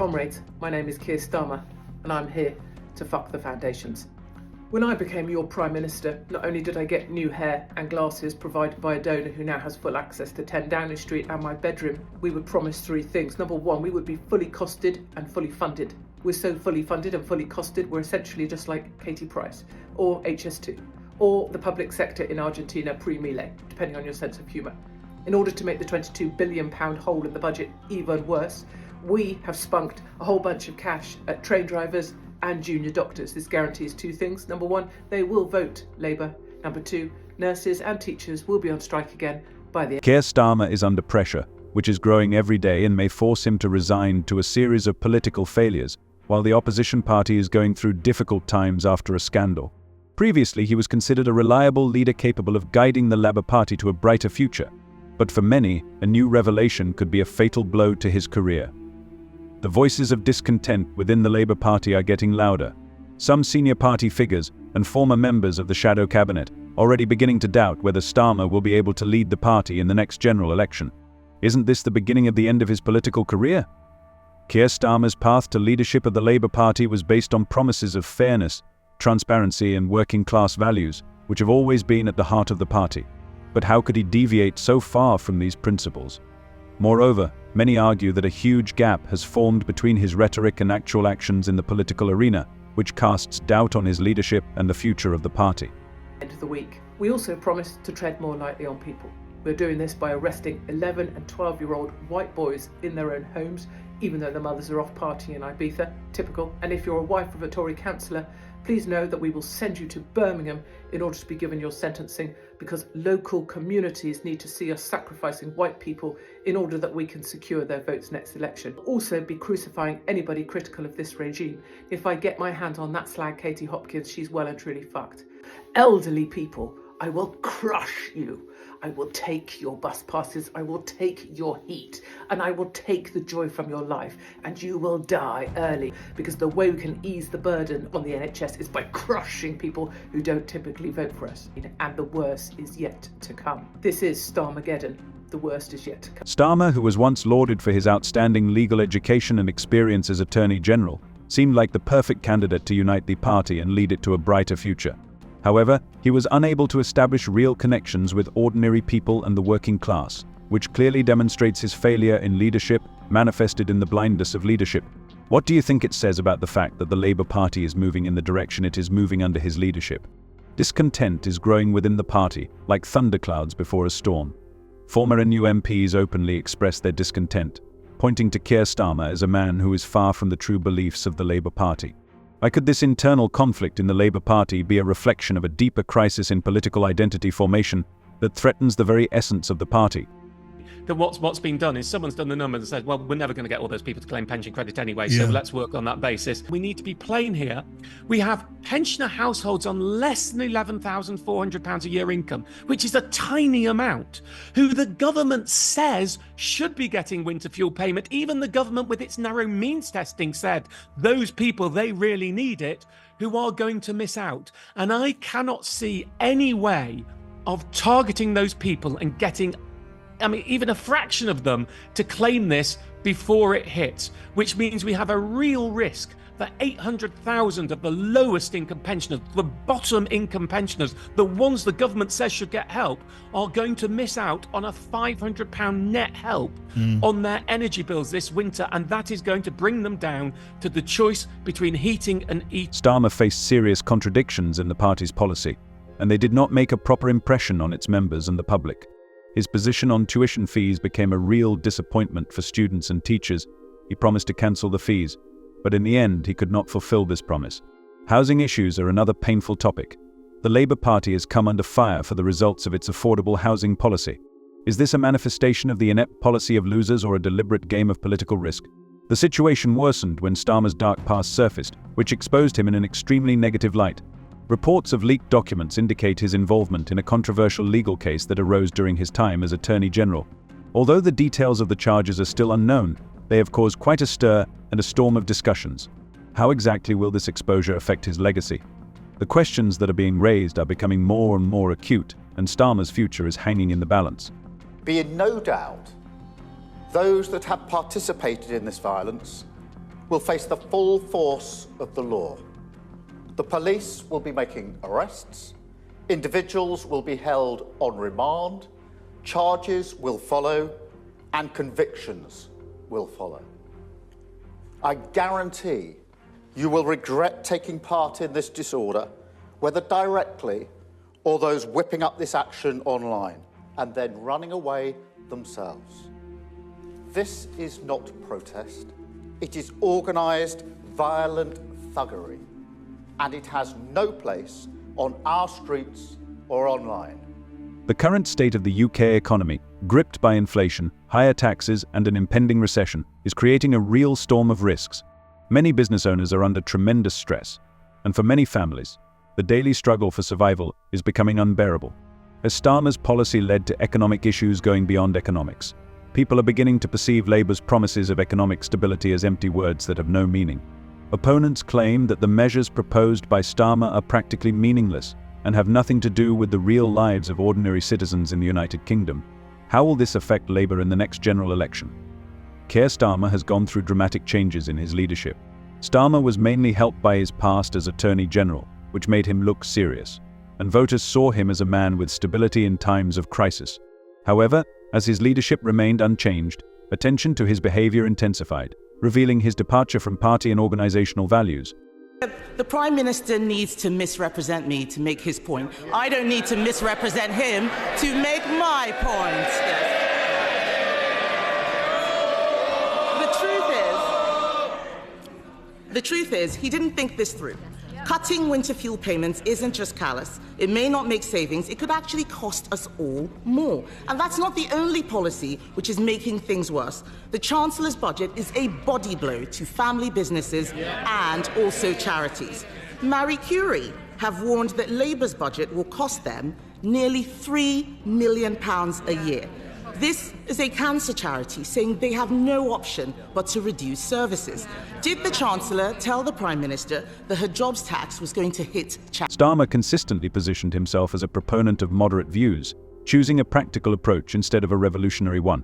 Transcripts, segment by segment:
Comrades, my name is Keir Starmer and I'm here to fuck the foundations. When I became your Prime Minister, not only did I get new hair and glasses provided by a donor who now has full access to 10 Downing Street and my bedroom, we were promised three things. Number one, we would be fully costed and fully funded. We're so fully funded and fully costed, we're essentially just like Katie Price or HS2 or the public sector in Argentina pre-Milei, depending on your sense of humour. In order to make the £22 billion hole in the budget even worse, we have spunked a whole bunch of cash at train drivers and junior doctors. This guarantees two things. Number one, they will vote Labour. Number two, nurses and teachers will be on strike again by the end. Keir Starmer is under pressure, which is growing every day and may force him to resign to a series of political failures, while the opposition party is going through difficult times after a scandal. Previously, he was considered a reliable leader capable of guiding the Labour Party to a brighter future. But for many, a new revelation could be a fatal blow to his career. The voices of discontent within the Labour Party are getting louder. Some senior party figures and former members of the shadow cabinet already beginning to doubt whether Starmer will be able to lead the party in the next general election. Isn't this the beginning of the end of his political career? Keir Starmer's path to leadership of the Labour Party was based on promises of fairness, transparency and working-class values, which have always been at the heart of the party. But how could he deviate so far from these principles? Moreover, many argue that a huge gap has formed between his rhetoric and actual actions in the political arena, which casts doubt on his leadership and the future of the party. End of the week. We also promised to tread more lightly on people. We're doing this by arresting 11 and 12-year-old white boys in their own homes, even though the mothers are off partying in Ibiza, typical. And if you're a wife of a Tory councillor, please know that we will send you to Birmingham in order to be given your sentencing, because local communities need to see us sacrificing white people in order that we can secure their votes next election. We'll also be crucifying anybody critical of this regime. If I get my hands on that slag Katie Hopkins, she's well and truly fucked. Elderly people, I will crush you. I will take your bus passes, I will take your heat, and I will take the joy from your life, and you will die early, because the way we can ease the burden on the NHS is by crushing people who don't typically vote for us. And the worst is yet to come. This is Starmageddon. The worst is yet to come. Starmer, who was once lauded for his outstanding legal education and experience as Attorney General, seemed like the perfect candidate to unite the party and lead it to a brighter future. However, he was unable to establish real connections with ordinary people and the working class, which clearly demonstrates his failure in leadership, manifested in the blindness of leadership. What do you think it says about the fact that the Labour Party is moving in the direction it is moving under his leadership? Discontent is growing within the party, like thunderclouds before a storm. Former and new MPs openly express their discontent, pointing to Keir Starmer as a man who is far from the true beliefs of the Labour Party. Why could this internal conflict in the Labour Party be a reflection of a deeper crisis in political identity formation that threatens the very essence of the party? That what's been done is someone's done the numbers and said, well, we're never going to get all those people to claim pension credit anyway, so let's work on that basis. We need to be plain here. We have pensioner households on less than £11,400 a year income, which is a tiny amount, who the government says should be getting winter fuel payment. Even the government with its narrow means testing said those people, they really need it, who are going to miss out. And I cannot see any way of targeting those people and getting even a fraction of them to claim this before it hits, which means we have a real risk that 800,000 of the lowest income pensioners, the bottom income pensioners, the ones the government says should get help, are going to miss out on a £500 net help on their energy bills this winter, and that is going to bring them down to the choice between heating and eating. Starmer faced serious contradictions in the party's policy, and they did not make a proper impression on its members and the public. His position on tuition fees became a real disappointment for students and teachers. He promised to cancel the fees, but in the end he could not fulfill this promise. Housing issues are another painful topic. The Labour Party has come under fire for the results of its affordable housing policy. Is this a manifestation of the inept policy of losers or a deliberate game of political risk? The situation worsened when Starmer's dark past surfaced, which exposed him in an extremely negative light. Reports of leaked documents indicate his involvement in a controversial legal case that arose during his time as Attorney General. Although the details of the charges are still unknown, they have caused quite a stir and a storm of discussions. How exactly will this exposure affect his legacy? The questions that are being raised are becoming more and more acute, and Starmer's future is hanging in the balance. Be in no doubt, those that have participated in this violence will face the full force of the law. The police will be making arrests, individuals will be held on remand, charges will follow, and convictions will follow. I guarantee you will regret taking part in this disorder, whether directly or those whipping up this action online and then running away themselves. This is not protest. It is organised, violent thuggery, and it has no place on our streets or online. The current state of the UK economy, gripped by inflation, higher taxes, and an impending recession, is creating a real storm of risks. Many business owners are under tremendous stress, and for many families, the daily struggle for survival is becoming unbearable. As Starmer's policy led to economic issues going beyond economics, people are beginning to perceive Labour's promises of economic stability as empty words that have no meaning. Opponents claim that the measures proposed by Starmer are practically meaningless and have nothing to do with the real lives of ordinary citizens in the United Kingdom. How will this affect Labour in the next general election? Keir Starmer has gone through dramatic changes in his leadership. Starmer was mainly helped by his past as Attorney General, which made him look serious, and voters saw him as a man with stability in times of crisis. However, as his leadership remained unchanged, attention to his behaviour intensified, revealing his departure from party and organisational values. The Prime Minister needs to misrepresent me to make his point. I don't need to misrepresent him to make my point. Yes. The truth is, he didn't think this through. Cutting winter fuel payments isn't just callous. It may not make savings, it could actually cost us all more. And that's not the only policy which is making things worse. The Chancellor's budget is a body blow to family businesses and also charities. Marie Curie have warned that Labour's budget will cost them nearly £3 million a year. This is a cancer charity saying they have no option but to reduce services. Did the Chancellor tell the Prime Minister that her jobs tax was going to hit Starmer consistently positioned himself as a proponent of moderate views, choosing a practical approach instead of a revolutionary one.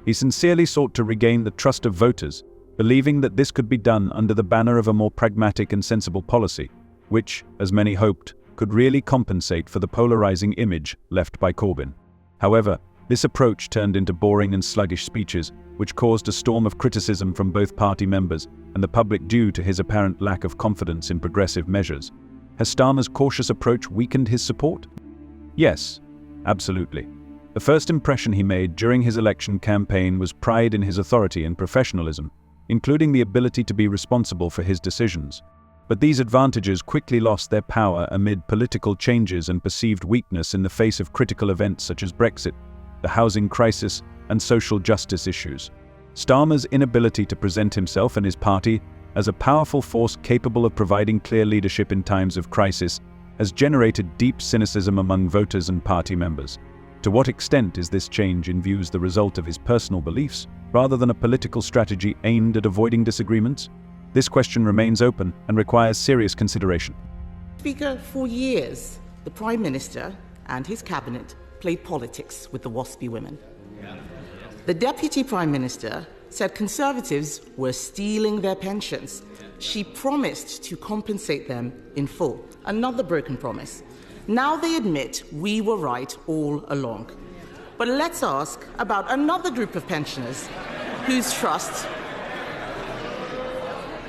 He sincerely sought to regain the trust of voters, believing that this could be done under the banner of a more pragmatic and sensible policy, which, as many hoped, could really compensate for the polarizing image left by Corbyn. However, this approach turned into boring and sluggish speeches, which caused a storm of criticism from both party members and the public due to his apparent lack of confidence in progressive measures. Has Starmer's cautious approach weakened his support? Yes, absolutely. The first impression he made during his election campaign was pride in his authority and professionalism, including the ability to be responsible for his decisions. But these advantages quickly lost their power amid political changes and perceived weakness in the face of critical events such as Brexit, the housing crisis, and social justice issues. Starmer's inability to present himself and his party as a powerful force capable of providing clear leadership in times of crisis has generated deep cynicism among voters and party members. To what extent is this change in views the result of his personal beliefs, rather than a political strategy aimed at avoiding disagreements? This question remains open and requires serious consideration. Speaker, for years, the Prime Minister and his cabinet played politics with the WASPy women. The Deputy Prime Minister said Conservatives were stealing their pensions. She promised to compensate them in full. Another broken promise. Now they admit we were right all along. But let's ask about another group of pensioners whose trust...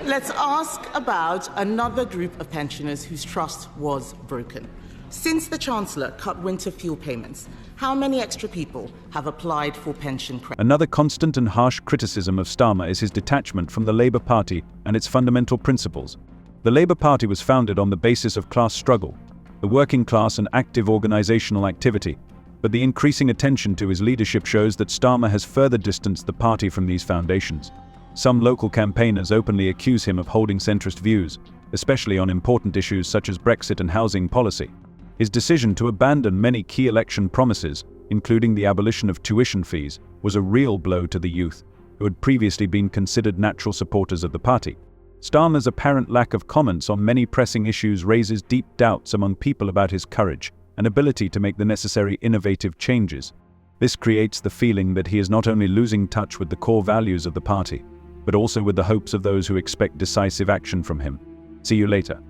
Let's ask about another group of pensioners whose trust was broken. Since the Chancellor cut winter fuel payments, how many extra people have applied for pension credit? Another constant and harsh criticism of Starmer is his detachment from the Labour Party and its fundamental principles. The Labour Party was founded on the basis of class struggle, the working class and active organisational activity, but the increasing attention to his leadership shows that Starmer has further distanced the party from these foundations. Some local campaigners openly accuse him of holding centrist views, especially on important issues such as Brexit and housing policy. His decision to abandon many key election promises, including the abolition of tuition fees, was a real blow to the youth, who had previously been considered natural supporters of the party. Starmer's apparent lack of comments on many pressing issues raises deep doubts among people about his courage and ability to make the necessary innovative changes. This creates the feeling that he is not only losing touch with the core values of the party, but also with the hopes of those who expect decisive action from him. See you later.